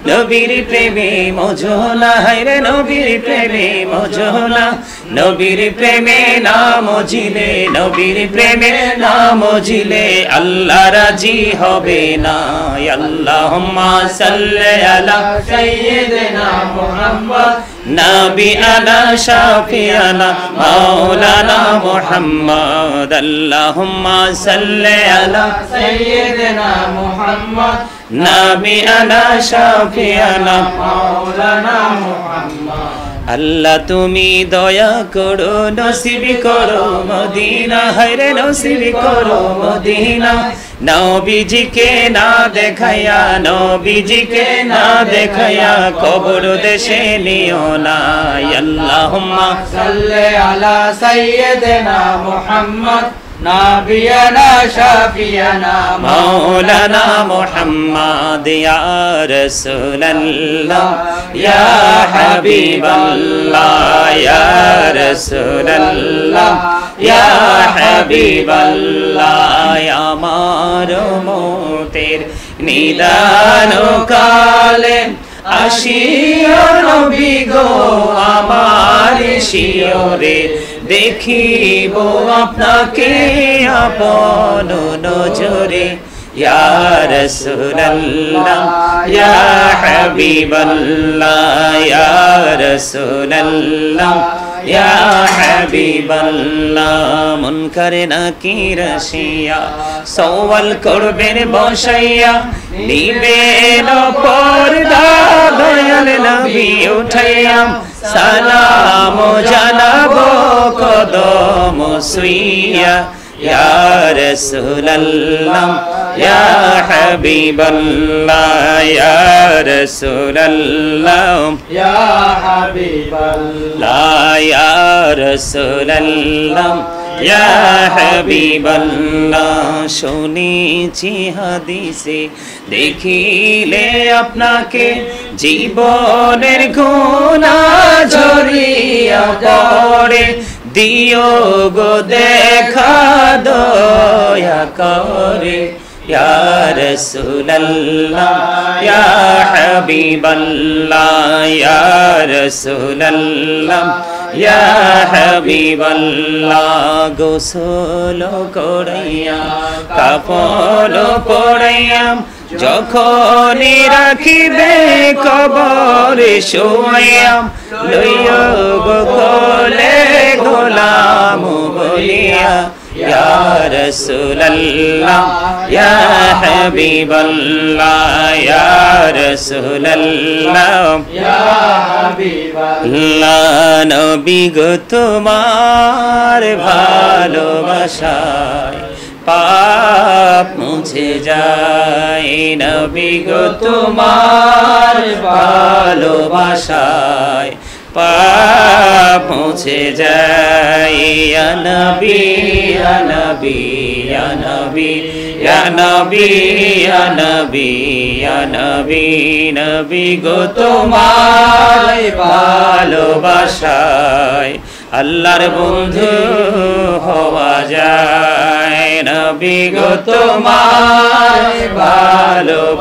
নবীর প্রেমে মজনা হায়রে নবীর প্রেমে মজনা নবীর প্রেমে না মজিলে নবীর প্রেমে না মজিলে আল্লাহ রাজি হবে না আল্লাহুম্মা সাল্লি আলা সাইয়্যিদিনা মুহাম্মদ নবী আলা শাফিয়ানা মাওলানা মুহাম্মদ আল্লাহুম্মা সাল্লি আলা সাইয়্যিদিনা মুহাম্মদ নবী আলা শাফিয়ানা মাওলানা মুহাম্মদ আল্লাহ তুমি দয়া করো নসিব করো মদিনা হায়রে নসিব করো মদিনা নবীজিকে না দেখায়া নবীজিকে না দেখায়া কবর দেশে নিও না আল্লাহুম্মা সাল্লি আলা সাইয়্যিদিনা মুহাম্মদ নাবিয়ানা শাফিয়ানা মাওলানা মুহাম্মদ ইয়া রাসূলুল্লাহ ইয়া হাবিবাল্লাহ ইয়া রাসূলুল্লাহ ইয়া হাবিবাল্লাহ আমার মতের নিদান কালে আসিও নবী গো আমার শিয়রে দেখিব আপনাকে আপন নজরে ইয়া রাসূলুল্লাহ ইয়া হাবিবাল্লাহ ইয়া রাসূলুল্লাহ ইয়া হাবিবাল্লাহ মুনকার নাকির আসিয়া সওয়াল করবেন বসাইয়া নিবেন পর্দা দয়াল নবী উঠাইয়া সালাম জানাবো কদম সুইয়া ইয়া রাসূলুল্লাহ ইয়া হাবিবাল্লাহ ইয়া রাসূলুল্লাহ ইয়া হাবিবাল্লাহ ইয়া রাসূলুল্লাহ ইয়া হাবিবাল্লাহ শুনেছি হাদিসে দেখিলে আপনাকে জীবনের গুনাহ ঝরিয়া পড়ে দিও গো দেখা দয়া করে ইয়া রাসূলুল্লাহ ইয়া হাবিবাল্লাহ ইয়া রাসূলুল্লাহ ইয়া হাবিবাল্লাহ গোসল করাইয়া কাফন পরাইয়া যখন রাখিবে কবরে শোয়াইয়া লইয়া গো কোলে গোলাম বলিয়া ইয়া রাসূলুল্লাহ ইয়া হাবিবাল্লাহ ইয়া রাসূলুল্লাহ ইয়া হাবিবাল্লাহ নবী গো তোমার ভালোবাসায় পাপ মুছে যায় নবী গো তোমার ভালোবাসায় পাপ মুছে যায় ইয়া নবী ইয়া নবী ইয়া নবী ইয়া নবী ইয়া নবী ইয়া নবী নবী গো তোমার ভালোবাসায় আল্লাহর বন্ধু হওয়া যায় নবী গো তোমার ভালোবাসায়